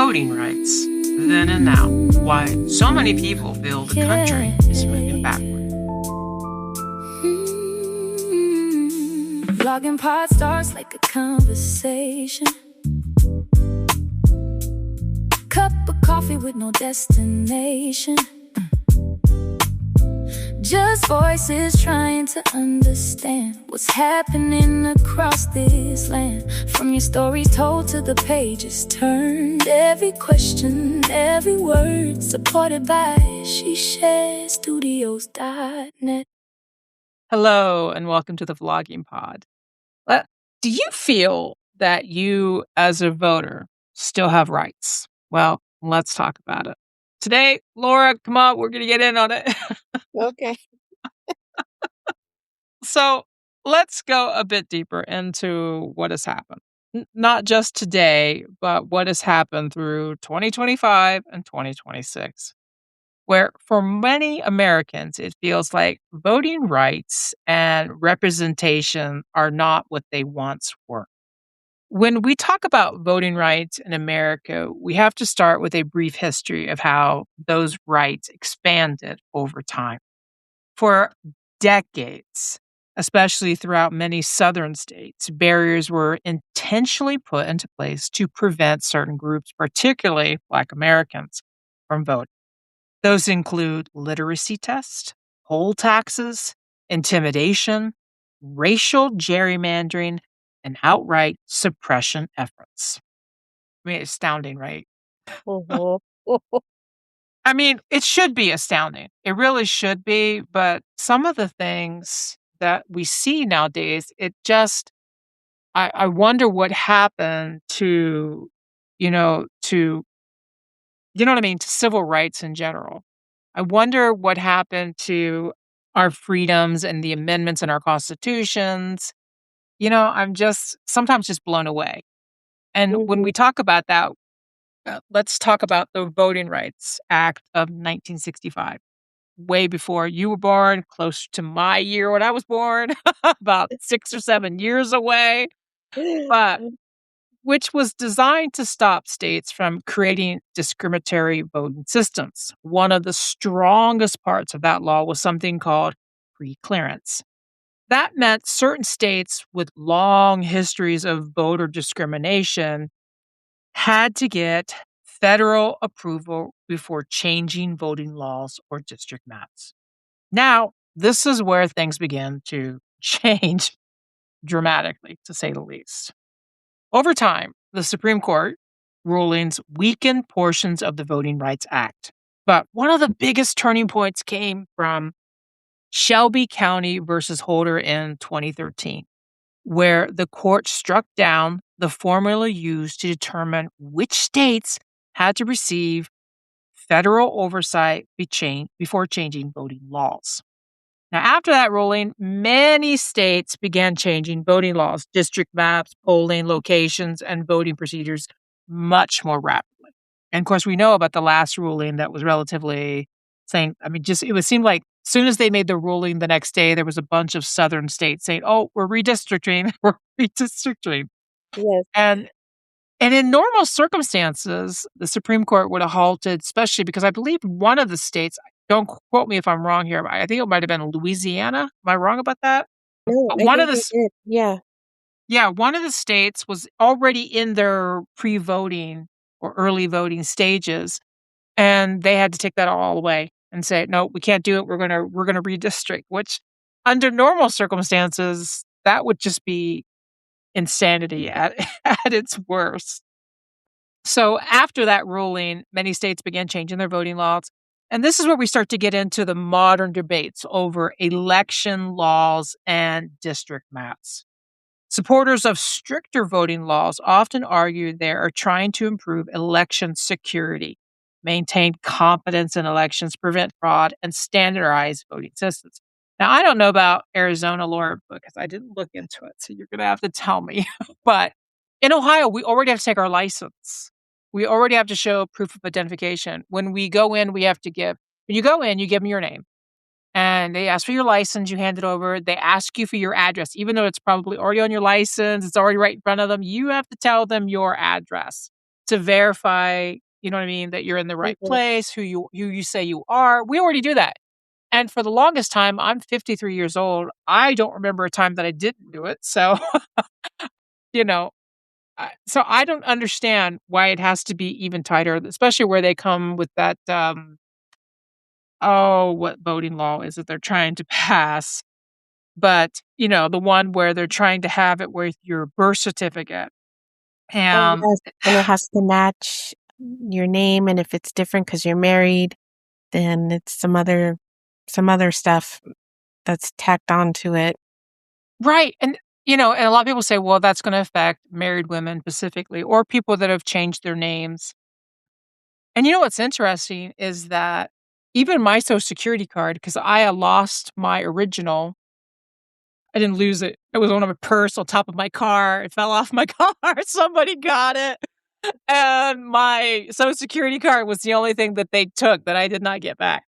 voting rights, then and now. Why so many people feel the country is moving backward. Vlogging pod starts like a conversation. Cup of coffee with no destination. Just voices trying to understand what's happening across this land. From your stories told to the pages turned. Every question, every word, supported by SheShareStudios.net. Hello, and welcome to the Vlogging Pod. Do you feel that you, as a voter, still have rights? Well, let's talk about it. Today, Laura, come on, we're going to get in on it. Okay. So let's go a bit deeper into what has happened. Not just today, but what has happened through 2025 and 2026, where for many Americans, it feels like voting rights and representation are not what they once were. When we talk about voting rights in America, we have to start with a brief history of how those rights expanded over time. For decades, especially throughout many southern states, barriers were intentionally put into place to prevent certain groups, particularly Black Americans, from voting. Those include literacy tests, poll taxes, intimidation, racial gerrymandering, and outright suppression efforts. I mean, astounding, right? Mhm. I mean, it should be astounding. It really should be. But some of the things that we see nowadays, I wonder what happened to, to what I mean, to civil rights in general. I wonder what happened to our freedoms and the amendments in our constitutions. I'm just sometimes just blown away. And when we talk about that, let's talk about the Voting Rights Act of 1965. Way before you were born, close to my year when I was born, about 6 or 7 years away. But which was designed to stop states from creating discriminatory voting systems. One of the strongest parts of that law was something called preclearance. That meant certain states with long histories of voter discrimination had to get federal approval before changing voting laws or district maps. Now, this is where things begin to change dramatically, to say the least. Over time, the Supreme Court rulings weakened portions of the Voting Rights Act. But one of the biggest turning points came from Shelby County versus Holder in 2013, where the court struck down the formula used to determine which states had to receive federal oversight before changing voting laws. Now, after that ruling, many states began changing voting laws, district maps, polling locations, and voting procedures much more rapidly. And of course, we know about the last ruling that was relatively saying, it would seem like as soon as they made the ruling the next day, there was a bunch of southern states saying, oh, we're redistricting, we're redistricting. Yes. And in normal circumstances, the Supreme Court would have halted, especially because I believe one of the states, don't quote me if I'm wrong here, but I think it might have been Louisiana. Am I wrong about that? No, But I think you did. Yeah. one of the states was already in their pre-voting or early voting stages, and they had to take that all away and say, no, we can't do it. We're gonna redistrict, which under normal circumstances, that would just be insanity at at its worst. So after that ruling, many states began changing their voting laws. And this is where we start to get into the modern debates over election laws and district maps. Supporters of stricter voting laws often argue they are trying to improve election security, maintain confidence in elections, prevent fraud, and standardize voting systems. Now, I don't know about Arizona, Laura, because I didn't look into it, so you're going to have to tell me. But in Ohio, we already have to take our license. We already have to show proof of identification. When we go in, when you go in, you give them your name. And they ask for your license, you hand it over. They ask you for your address, even though it's probably already on your license, it's already right in front of them. You have to tell them your address. to verify, you know what I mean, that you're in the right Mhm. place, who you say you are. We already do that. And for the longest time, I'm 53 years old. I don't remember a time that I didn't do it. So, you know, so I don't understand why it has to be even tighter, especially where they come with that, oh, what voting law is it they're trying to pass? But, the one where they're trying to have it with your birth certificate. Oh, And yes, and it has to match your name, and if it's different because 'cause you're married, then it's some other stuff that's tacked onto it. right, and a lot of people say, "Well, that's gonna affect married women specifically or people that have changed their names." And you know what's interesting is that even my Social Security card, because I lost my original. I didn't lose it. It was on my purse on top of my car. It fell off my car. Somebody got it. And my Social Security card was the only thing that they took that I did not get back.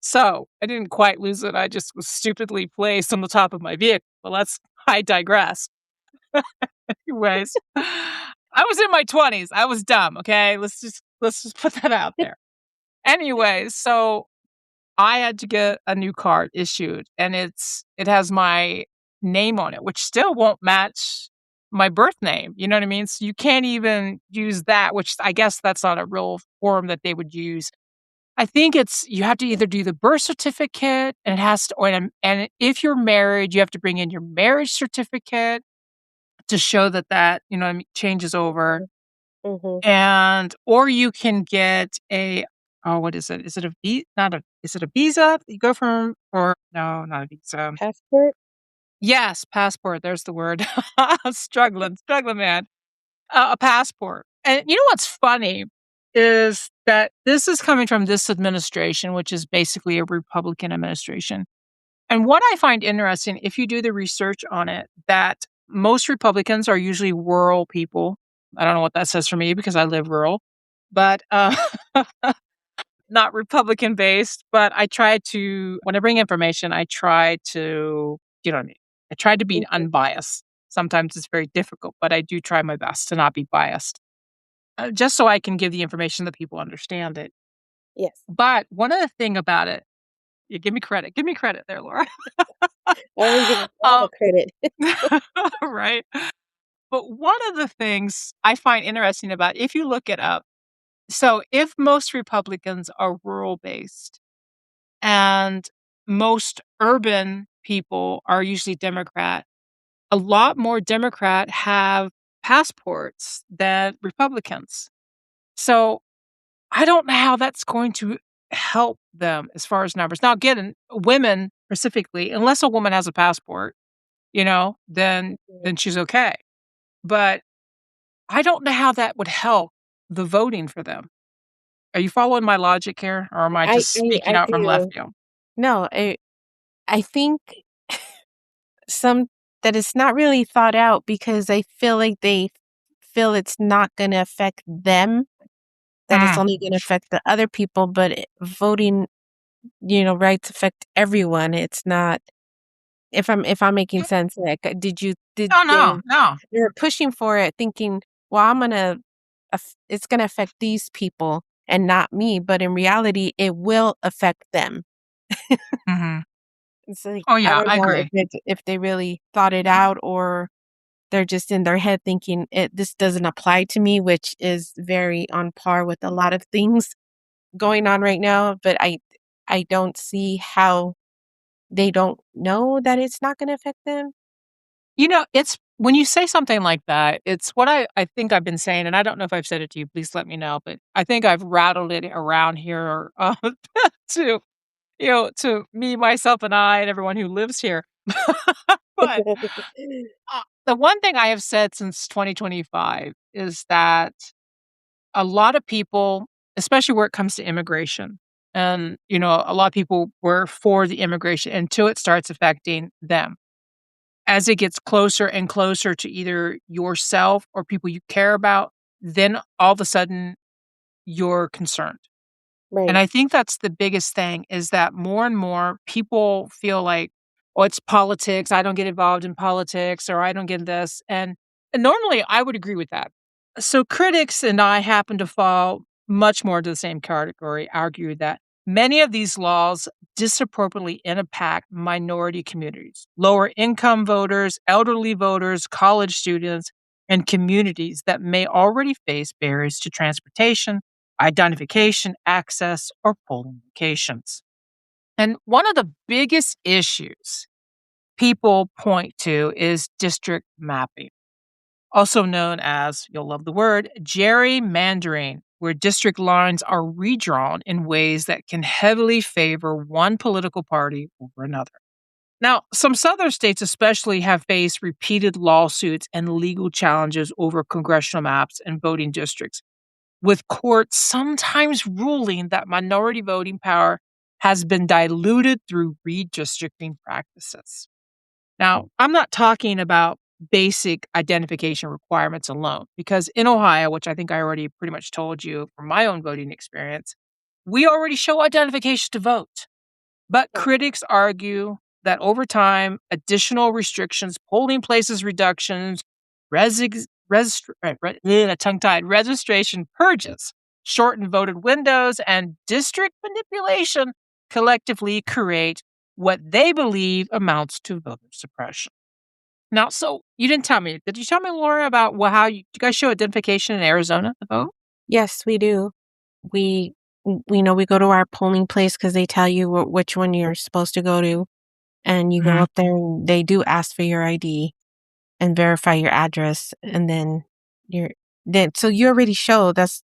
So, I didn't quite lose it, I just was stupidly placed on the top of my vehicle. Well, I digress. Anyways, I was in my 20s, I was dumb, okay? Let's just put that out there. Anyways, so I had to get a new card issued, and it has my name on it, which still won't match my birth name, you know what I mean? So you can't even use that, which I guess that's not a real form that they would use. I think it's you have to either do the birth certificate, and it has to and if you're married, you have to bring in your marriage certificate to show that, you know what I mean, changes over, Mhm. and or you can get a oh, what is it? Is it a vi not a is it a visa that you go from or no, not a visa. Passport? Yes, passport, there's the word. Struggling, man. A passport. And you know what's funny is that this is coming from this administration, which is basically a Republican administration. And what I find interesting, if you do the research on it, that most Republicans are usually rural people. I don't know what that says for me because I live rural, but not Republican based. But I try to, when I bring information, I try to, you know what I mean? I try to be Mhm. unbiased. Sometimes it's very difficult, but I do try my best to not be biased, just so I can give the information that people understand it. Yes. But one other thing about it, you give me credit. Give me credit there, Laura. I will give you all um, the credit. right? But one of the things I find interesting about if you look it up, so if most Republicans are rural based and most urban people are usually Democrat, a lot more Democrat have passports than Republicans. So I don't know how that's going to help them as far as numbers. Now, again, women specifically, unless a woman has a passport, then Mhm. she's okay. But I don't know how that would help the voting for them. Are you following my logic here, or am I I just I speaking I out from left do. field? No, I think some that it's not really thought out because I feel like they feel it's not gonna affect them, that it's Mm, only gonna affect the other people, but voting, rights affect everyone. It's not if I'm making sense, like, did no, no, no. they're pushing for it thinking, "Well, it's gonna affect these people and not me," but in reality, it will affect them. Mhm. It's like, Oh, I yeah, don't I know agree. if they really thought it out or they're just in their head thinking this doesn't apply to me, which is very on par with a lot of things going on right now, but I don't see how they don't know that it's not gonna affect them. It's when you say something like that, it's what I think I've been saying, and I don't know if I've said it to you, please let me know, but I think I've rattled it around here, to, to me, myself, and I, and everyone who lives here. But, the one thing I have said since 2025 is that a lot of people, especially where it comes to immigration, and, a lot of people were for the immigration until it starts affecting them. As it gets closer and closer to either yourself or people you care about, then all of a sudden you're concerned. And Right. I think that's the biggest thing is that more and more people feel like, "Oh, it's politics. I don't get involved in politics or I don't get this." And normally I would agree with that. So critics and I happen to fall much more into the same category, argue that many of these laws disproportionately impact minority communities, lower income voters, elderly voters, college students, and communities that may already face barriers to transportation, identification, access, or polling locations. And one of the biggest issues people point to is district mapping, also known as, you'll love the word, gerrymandering, where district lines are redrawn in ways that can heavily favor one political party over another. Now, some southern states especially have faced repeated lawsuits and legal challenges over congressional maps and voting districts, with courts sometimes ruling that minority voting power has been diluted through redistricting practices. Now, I'm not talking about basic identification requirements alone, because in Ohio, which I think I already pretty much told you from my own voting experience, we already show identification to vote. But critics argue that over time, additional restrictions, polling places reductions, tongue-tied registration purges, shortened voted windows, and district manipulation collectively create what they believe amounts to voter suppression. Now, so you didn't tell me. Did you tell me, Laura, about how you guys show identification in Arizona to vote? Yes, we do. We we go to our polling place because they tell you which one you're supposed to go to, and you go Mhm. up there and they do ask for your ID and verify your address, and then you're so you already show that's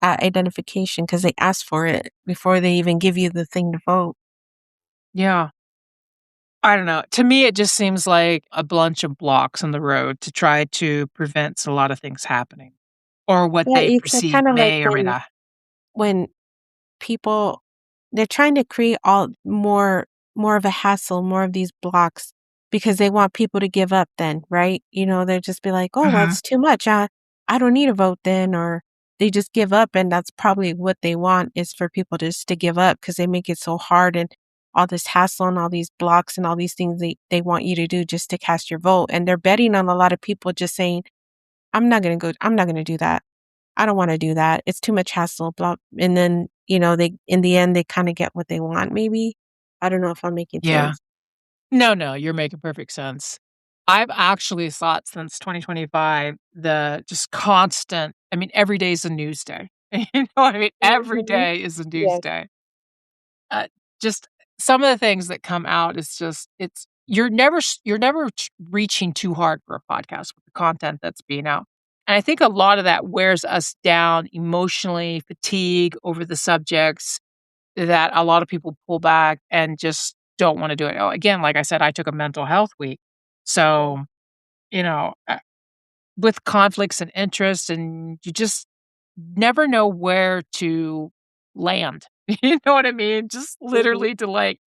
identification because they ask for it before they even give you the thing to vote. Yeah. I don't know. To me, it just seems like a bunch of blocks on the road to try to prevent a lot of things happening or what Yeah, they it's perceive kind of like may or may not. when people they're trying to create all more of a hassle, more of these blocks because they want people to give up then, right? They'll just be like, "Oh, well, Mhm. it's too much. I don't need a vote then," or they just give up and that's probably what they want is for people just to give up because they make it so hard and all this hassle and all these blocks and all these things they want you to do just to cast your vote. And they're betting on a lot of people just saying, I'm not gonna do that. I don't wanna do that. It's too much hassle, blah, and then, they in the end, they kinda get what they want maybe. I don't know if I'm making Yeah. sense. No, no, you're making perfect sense. I've actually thought since 2025, the just constant, I mean, every day is a news day. You know what I mean? Every Mhm. day is a news Yes. day. Uh, just some of the things that come out is just you're never reaching too hard for a podcast with the content that's being out. And I think a lot of that wears us down emotionally, fatigue over the subjects that a lot of people pull back and just don't wanna do it. Oh, again, like I said, I took a mental health week. So, you know, with conflicts and interests, and you just never know where to land. You know what I mean? Just Mhm. literally to, like,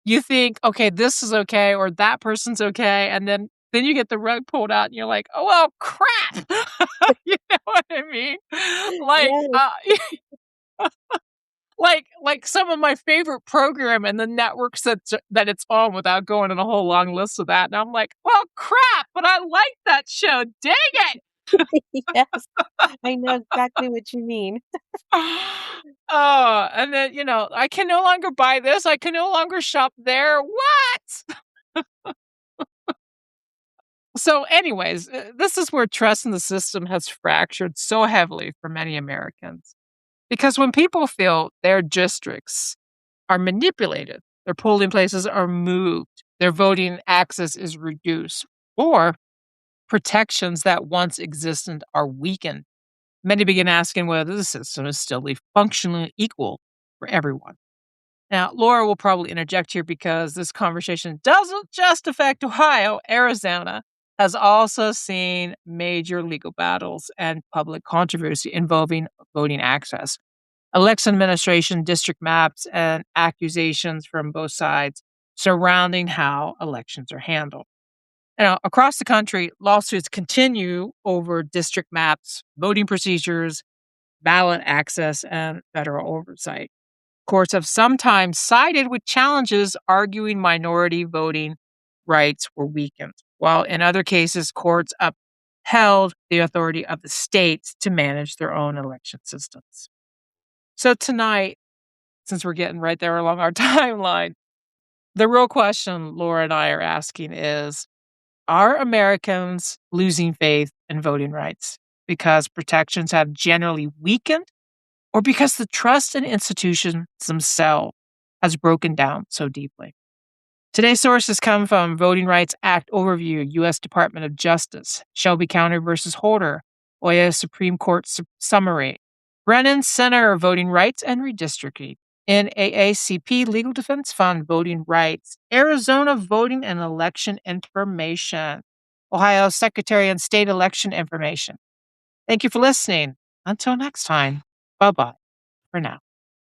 you think, "Okay, this is okay," or "That person's okay," and then you get the rug pulled out and you're like, "Oh, well, crap." You know what I mean? Like, Yes. like some of my favorite program and the networks that it's on without going on a whole long list of that, and I'm like, "Well, crap, but I like that show, dang it!" Yes. I know exactly what you mean. Oh, and then, "I can no longer buy this, I can no longer shop there, what?" So, anyways, this is where trust in the system has fractured so heavily for many Americans. Because when people feel their districts are manipulated, their polling places are moved, their voting access is reduced, or protections that once existed are weakened, many begin asking whether the system is still functionally equal for everyone. Now, Laura will probably interject here because this conversation doesn't just affect Ohio. Arizona has also seen major legal battles and public controversy involving voting access, election administration, district maps, and accusations from both sides surrounding how elections are handled. Across the country, lawsuits continue over district maps, voting procedures, ballot access, and federal oversight. Courts have sometimes sided with challenges arguing minority voting rights were weakened, while in other cases, courts held the authority of the states to manage their own election systems. So tonight, since we're getting right there along our timeline, the real question Laura and I are asking is, are Americans losing faith in voting rights because protections have generally weakened or because the trust in institutions themselves has broken down so deeply? Today's sources come from Voting Rights Act Overview, U.S. Department of Justice, Shelby County versus Holder, Ohio Supreme Court Summary, Brennan Center Voting Rights and Redistricting, NAACP Legal Defense Fund Voting Rights, Arizona Voting and Election Information, Ohio Secretary and State Election Information. Thank you for listening. Until next time, bye bye for now.